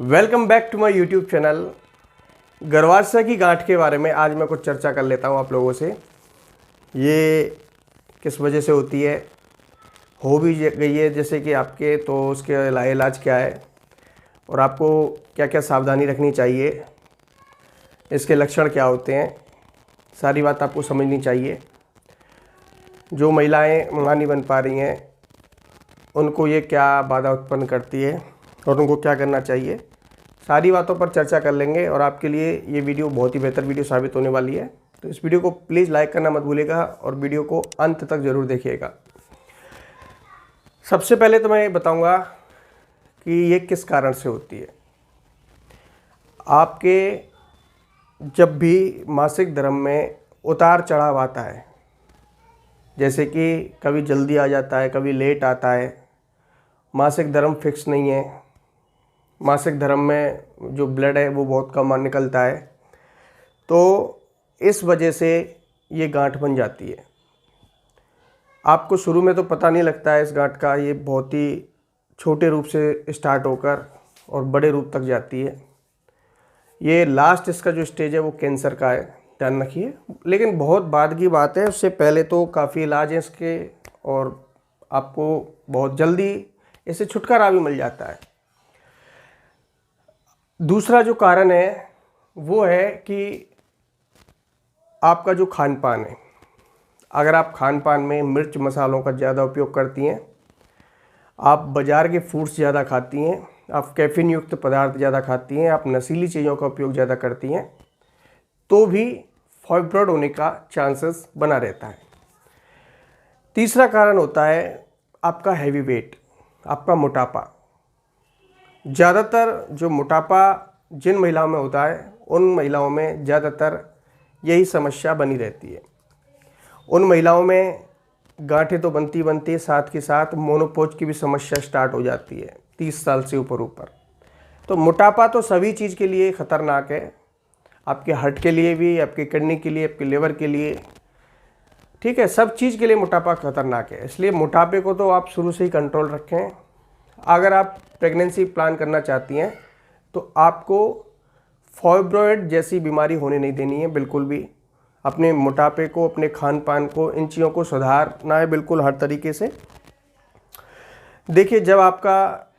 Welcome back to my YouTube channel. गर्भाशय की गांठ के बारे में आज मैं कुछ चर्चा कर लेता हूं आप लोगों से। ये किस वजह से होती है, हो भी गई है जैसे कि आपके, तो उसके इलाज क्या है और आपको क्या क्या सावधानी रखनी चाहिए, इसके लक्षण क्या होते हैं, सारी बात आपको समझनी चाहिए। जो महिलाएं मां नहीं बन पा रही हैं उनको ये क्या बाधा उत्पन्न करती है और उनको क्या करना चाहिए, सारी बातों पर चर्चा कर लेंगे। और आपके लिए ये वीडियो बहुत ही बेहतर वीडियो साबित होने वाली है, तो इस वीडियो को प्लीज़ लाइक करना मत भूलिएगा और वीडियो को अंत तक ज़रूर देखिएगा। सबसे पहले तो मैं बताऊंगा कि ये किस कारण से होती है। आपके जब भी मासिक धर्म में उतार चढ़ाव आता है, जैसे कि कभी जल्दी आ जाता है, कभी लेट आता है, मासिक धर्म फिक्स नहीं है, मासिक धर्म में जो ब्लड है वो बहुत कम निकलता है, तो इस वजह से ये गांठ बन जाती है। आपको शुरू में तो पता नहीं लगता है इस गांठ का, ये बहुत ही छोटे रूप से स्टार्ट होकर और बड़े रूप तक जाती है। ये लास्ट इसका जो स्टेज है वो कैंसर का है, ध्यान रखिए। लेकिन बहुत बाद की बात है, उससे पहले तो काफ़ी इलाज है इसके और आपको बहुत जल्दी इससे छुटकारा भी मिल जाता है। दूसरा जो कारण है वो है कि आपका जो खान पान है। अगर आप खान पान में मिर्च मसालों का ज़्यादा उपयोग करती हैं, आप बाज़ार के फूड्स ज़्यादा खाती हैं, आप कैफीन युक्त पदार्थ ज़्यादा खाती हैं, आप नशीली चीज़ों का उपयोग ज़्यादा करती हैं, तो भी फाइब्रॉइड होने का चांसेस बना रहता है। तीसरा कारण होता है आपका हैवी वेट, आपका मोटापा। ज़्यादातर जो मोटापा जिन महिलाओं में होता है उन महिलाओं में ज़्यादातर यही समस्या बनी रहती है। उन महिलाओं में गांठें तो बनती बनती, साथ के साथ मोनोपोज की भी समस्या स्टार्ट हो जाती है 30 साल से ऊपर। तो मोटापा तो सभी चीज़ के लिए ख़तरनाक है, आपके हार्ट के लिए भी, आपके किडनी के लिए, आपके लिवर के लिए, ठीक है, सब चीज़ के लिए मोटापा खतरनाक है। इसलिए मोटापे को तो आप शुरू से ही कंट्रोल रखें। अगर आप प्रेगनेंसी प्लान करना चाहती हैं तो आपको फाइब्रॉइड जैसी बीमारी होने नहीं देनी है बिल्कुल भी। अपने मोटापे को, अपने खान पान को, इन चीज़ों को सुधारना है बिल्कुल हर तरीके से। देखिए, जब आपका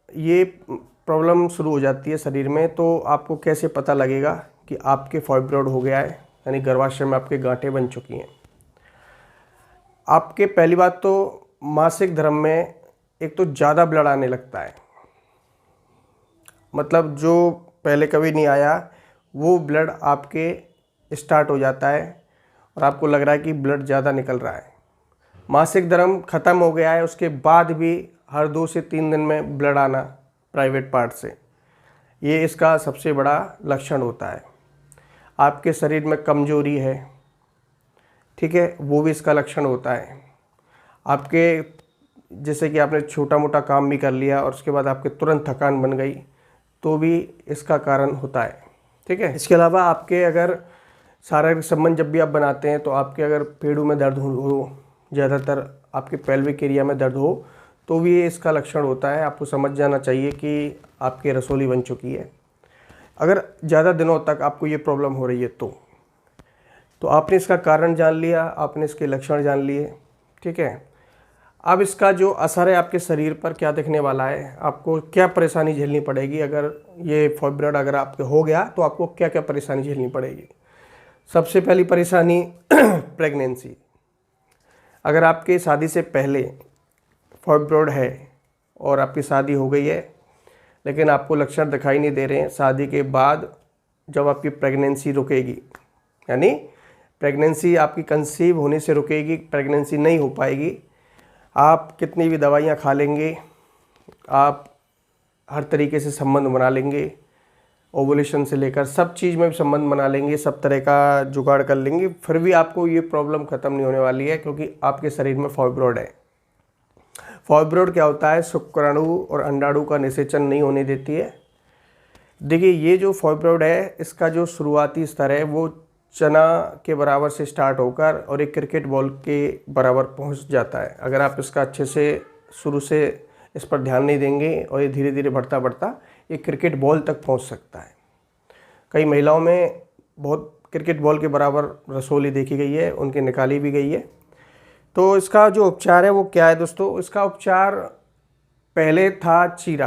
ये प्रॉब्लम शुरू हो जाती है शरीर में, तो आपको कैसे पता लगेगा कि आपके फाइब्रॉइड हो गया है, यानी गर्भाशय में आपके गांठें बन चुकी हैं। आपके पहली बात तो मासिक धर्म में एक तो ज़्यादा ब्लड आने लगता है, मतलब जो पहले कभी नहीं आया वो ब्लड आपके स्टार्ट हो जाता है और आपको लग रहा है कि ब्लड ज़्यादा निकल रहा है। मासिक धर्म ख़त्म हो गया है, उसके बाद भी हर 2 से 3 दिन में ब्लड आना प्राइवेट पार्ट से, ये इसका सबसे बड़ा लक्षण होता है। आपके शरीर में कमजोरी है, ठीक है, वो भी इसका लक्षण होता है। आपके जैसे कि आपने छोटा मोटा काम भी कर लिया और उसके बाद आपके तुरंत थकान बन गई, तो भी इसका कारण होता है, ठीक है। इसके अलावा आपके अगर शारीरिक संबंध जब भी आप बनाते हैं तो आपके अगर पेड़ों में दर्द हो, ज़्यादातर आपके पेल्विक एरिया में दर्द हो, तो भी ये इसका लक्षण होता है। आपको समझ जाना चाहिए कि आपकी रसोली बन चुकी है। अगर ज़्यादा दिनों तक आपको ये प्रॉब्लम हो रही है तो आपने इसका कारण जान लिया, आपने इसके लक्षण जान लिए, ठीक है। अब इसका जो असर है आपके शरीर पर क्या दिखने वाला है, आपको क्या परेशानी झेलनी पड़ेगी। अगर ये फाइब्रॉइड अगर आपके हो गया तो आपको क्या क्या परेशानी झेलनी पड़ेगी। सबसे पहली परेशानी प्रेगनेंसी। अगर आपके शादी से पहले फाइब्रॉइड है और आपकी शादी हो गई है लेकिन आपको लक्षण दिखाई नहीं दे रहे हैं, शादी के बाद जब आपकी प्रेगनेंसी रुकेगी, यानी प्रेगनेंसी आपकी कंसीव होने से रुकेगी, प्रेगनेंसी नहीं हो पाएगी, आप कितनी भी दवाइयाँ खा लेंगे, आप हर तरीके से संबंध बना लेंगे, ओवुलेशन से लेकर सब चीज़ में भी संबंध बना लेंगे, सब तरह का जुगाड़ कर लेंगे, फिर भी आपको ये प्रॉब्लम ख़त्म नहीं होने वाली है, क्योंकि आपके शरीर में फाइब्रॉइड है। फाइब्रॉइड क्या होता है, शुक्राणु और अंडाणु का निषेचन नहीं होने देती है। देखिए, ये जो फाइब्रॉइड है इसका जो शुरुआती स्तर है वो चना के बराबर से स्टार्ट होकर और एक क्रिकेट बॉल के बराबर पहुंच जाता है। अगर आप इसका अच्छे से शुरू से इस पर ध्यान नहीं देंगे और ये धीरे धीरे बढ़ता बढ़ता ये क्रिकेट बॉल तक पहुंच सकता है। कई महिलाओं में बहुत क्रिकेट बॉल के बराबर रसोली देखी गई है, उनकी निकाली भी गई है। तो इसका जो उपचार है वो क्या है दोस्तों? इसका उपचार पहले था चीरा,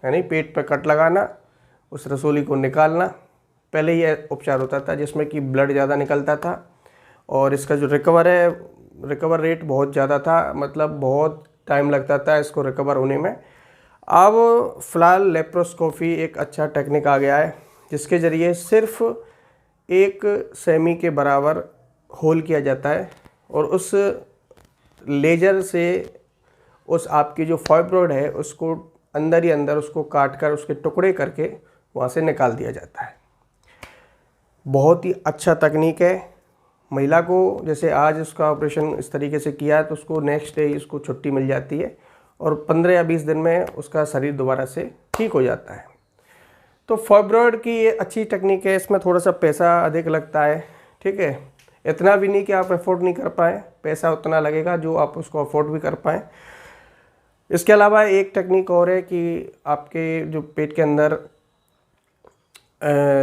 यानी पेट पर कट लगाना, उस रसोली को निकालना। पहले यह उपचार होता था जिसमें कि ब्लड ज़्यादा निकलता था और इसका जो रिकवर रेट बहुत ज़्यादा था, मतलब बहुत टाइम लगता था इसको रिकवर होने में। अब फ़िलहाल लेप्रोस्कोपी एक अच्छा टेक्निक आ गया है जिसके ज़रिए सिर्फ 1 सेमी के बराबर होल किया जाता है और उस लेज़र से उस आपकी जो फाइब्रॉइड है उसको अंदर ही अंदर उसको काट कर उसके टुकड़े करके वहाँ से निकाल दिया जाता है। बहुत ही अच्छा तकनीक है। महिला को जैसे आज उसका ऑपरेशन इस तरीके से किया है तो उसको नेक्स्ट डे उसको छुट्टी मिल जाती है और 15 या 20 दिन में उसका शरीर दोबारा से ठीक हो जाता है। तो फाइब्रॉइड की ये अच्छी टेक्निक है। इसमें थोड़ा सा पैसा अधिक लगता है, ठीक है, इतना भी नहीं कि आप अफोर्ड नहीं कर पाएँ, पैसा उतना लगेगा जो आप उसको अफोर्ड भी कर पाएँ। इसके अलावा एक टेक्निक और है कि आपके जो पेट के अंदर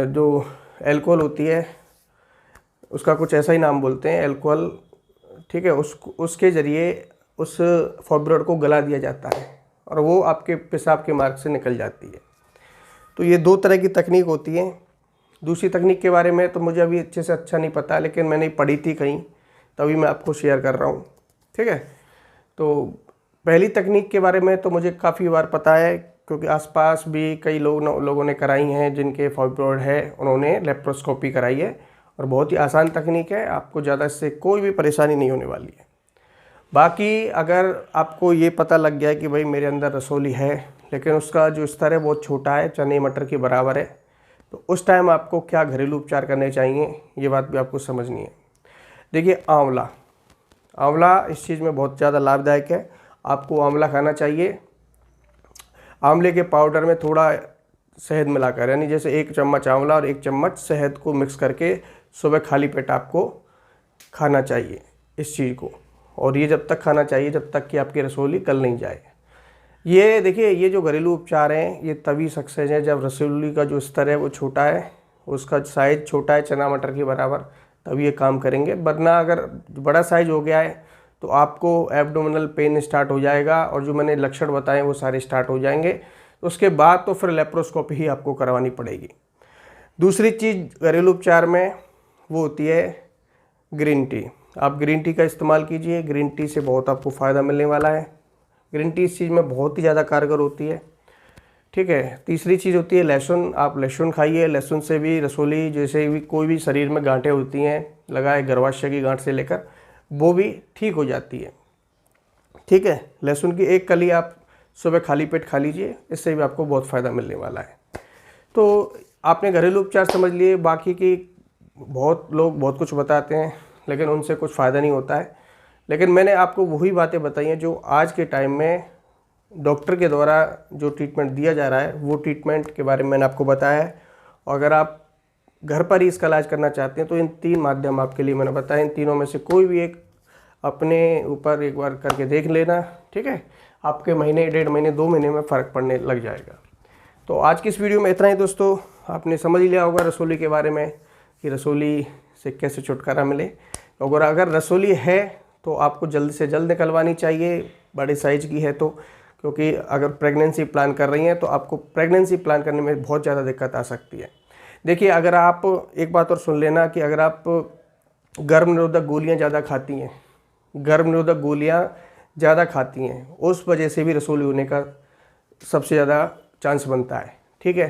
जो एल्कोहल होती है, उसका कुछ ऐसा ही नाम बोलते हैं, एल्कोहल, ठीक है, उसके ज़रिए उस फाइब्रॉइड को गला दिया जाता है और वो आपके पेशाब के मार्ग से निकल जाती है। तो ये 2 तरह की तकनीक होती है। दूसरी तकनीक के बारे में तो मुझे अभी अच्छे से अच्छा नहीं पता, लेकिन मैंने पढ़ी थी कहीं, तभी मैं आपको शेयर कर रहा हूँ, ठीक है। तो पहली तकनीक के बारे में तो मुझे काफ़ी बार पता है क्योंकि आसपास भी कई लोगों ने कराई हैं जिनके फाइब्रॉइड है, उन्होंने लेप्रोस्कोपी कराई है और बहुत ही आसान तकनीक है, आपको ज़्यादा इससे कोई भी परेशानी नहीं होने वाली है। बाकी अगर आपको ये पता लग गया कि भाई मेरे अंदर रसोली है लेकिन उसका जो स्तर है बहुत छोटा है, चने मटर के बराबर है, तो उस टाइम आपको क्या घरेलू उपचार करने चाहिए, ये बात भी आपको समझनी है। देखिए, आंवला इस चीज़ में बहुत ज़्यादा लाभदायक है। आपको आंवला खाना चाहिए। आंवले के पाउडर में थोड़ा शहद मिलाकर, यानी जैसे 1 चम्मच आंवला और 1 चम्मच शहद को मिक्स करके सुबह खाली पेट आपको खाना चाहिए इस चीज़ को, और ये जब तक खाना चाहिए जब तक कि आपकी रसोली गल नहीं जाए। ये देखिए, ये जो घरेलू उपचार हैं ये तभी सक्सेस है जब रसोली का जो स्तर है वो छोटा है, उसका साइज़ छोटा है चना मटर के बराबर, तभी ये काम करेंगे। वरना अगर बड़ा साइज़ हो गया है तो आपको एब्डोमिनल पेन स्टार्ट हो जाएगा और जो मैंने लक्षण बताए वो सारे स्टार्ट हो जाएंगे। तो उसके बाद तो फिर लेप्रोस्कोपी ही आपको करवानी पड़ेगी। दूसरी चीज़ घरेलू उपचार में वो होती है ग्रीन टी। आप ग्रीन टी का इस्तेमाल कीजिए, ग्रीन टी से बहुत आपको फ़ायदा मिलने वाला है। ग्रीन टी इस चीज़ में बहुत ही ज़्यादा कारगर होती है, ठीक है। तीसरी चीज़ होती है लहसुन। आप लहसुन खाइए, लहसुन से भी रसोली जैसे भी कोई भी शरीर में गांठें होती हैं, लगाए गर्भाशय की गांठ से लेकर, वो भी ठीक हो जाती है, ठीक है। लहसुन की 1 कली आप सुबह खाली पेट खा लीजिए, इससे भी आपको बहुत फ़ायदा मिलने वाला है। तो आपने घरेलू उपचार समझ लिए। बाकी की बहुत लोग बहुत कुछ बताते हैं लेकिन उनसे कुछ फ़ायदा नहीं होता है, लेकिन मैंने आपको वही बातें बताई हैं जो आज के टाइम में डॉक्टर के द्वारा जो ट्रीटमेंट दिया जा रहा है वो ट्रीटमेंट के बारे में मैंने आपको बताया है। और अगर आप घर पर ही इसका इलाज करना चाहते हैं तो इन 3 माध्यम आपके लिए मैंने बताया, इन तीनों में से कोई भी एक अपने ऊपर एक बार करके देख लेना, ठीक है। आपके महीने, 1.5 महीने, 2 महीने में फ़र्क पड़ने लग जाएगा। तो आज की इस वीडियो में इतना ही दोस्तों। आपने समझ लिया होगा रसोली के बारे में कि रसोली से कैसे छुटकारा मिले। अगर रसोली है तो आपको जल्द से जल्द निकलवानी चाहिए, बड़े साइज़ की है तो, क्योंकि अगर प्रेगनेंसी प्लान कर रही हैं तो आपको प्रेगनेंसी प्लान करने में बहुत ज़्यादा दिक्कत आ सकती है। देखिए, अगर आप एक बात और सुन लेना कि अगर आप गर्भ निरोधक गोलियाँ ज़्यादा खाती हैं, गर्भ निरोधक गोलियाँ ज़्यादा खाती हैं, उस वजह से भी रसोली होने का सबसे ज़्यादा चांस बनता है, ठीक है।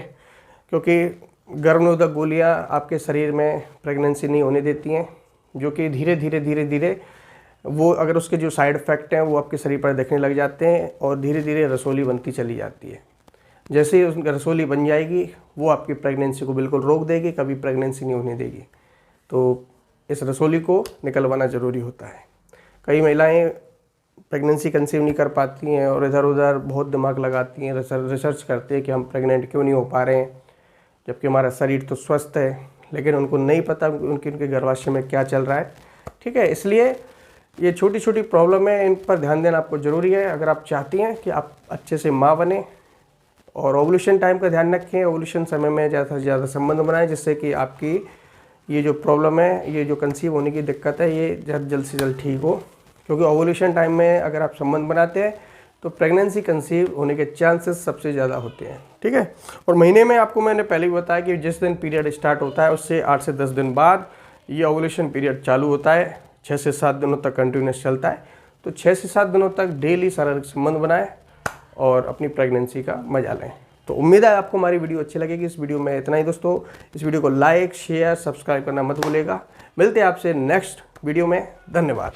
क्योंकि गर्भ निरोधक गोलियाँ आपके शरीर में प्रेगनेंसी नहीं होने देती हैं, जो कि धीरे धीरे वो अगर उसके जो साइड इफ़ेक्ट हैं वो आपके शरीर पर दिखने लग जाते हैं और धीरे धीरे रसोली बनती चली जाती है। जैसे ही उसकी रसोली बन जाएगी वो आपकी प्रेगनेंसी को बिल्कुल रोक देगी, कभी प्रेगनेंसी नहीं होने देगी। तो इस रसोली को निकलवाना ज़रूरी होता है। कई महिलाएं प्रेगनेंसी कंसीव नहीं कर पाती हैं और इधर उधर बहुत दिमाग लगाती हैं, रिसर्च करते हैं कि हम प्रेग्नेंट क्यों नहीं हो पा रहे हैं, जबकि हमारा शरीर तो स्वस्थ है, लेकिन उनको नहीं पता उनके गर्भाशय में क्या चल रहा है, ठीक है। इसलिए ये छोटी छोटी प्रॉब्लम है, इन पर ध्यान देना आपको ज़रूरी है अगर आप चाहती हैं कि आप अच्छे से माँ बने और ओवुलेशन टाइम का ध्यान रखें, ओवुलेशन समय में ज़्यादा से ज़्यादा संबंध बनाएं, जिससे कि आपकी ये जो प्रॉब्लम है, ये जो कंसीव होने की दिक्कत है, ये जल्द से जल्द ठीक हो। क्योंकि ओवुलेशन टाइम में अगर आप संबंध बनाते हैं तो प्रेगनेंसी कंसीव होने के चांसेस सबसे ज़्यादा होते हैं, ठीक है। और महीने में आपको मैंने पहले ही बताया कि जिस दिन पीरियड स्टार्ट होता है उससे 8 से 10 दिन बाद ये ओवुलेशन पीरियड चालू होता है। 6 से 7 दिनों तक कंटिन्यूस चलता है। तो 6 से 7 दिनों तक डेली शारीरिक संबंध बनाएं और अपनी प्रेगनेंसी का मजा लें। तो उम्मीद है आपको हमारी वीडियो अच्छी लगेगी। इस वीडियो में इतना ही दोस्तों। इस वीडियो को लाइक, शेयर, सब्सक्राइब करना मत भूलिएगा। मिलते हैं आपसे नेक्स्ट वीडियो में। धन्यवाद।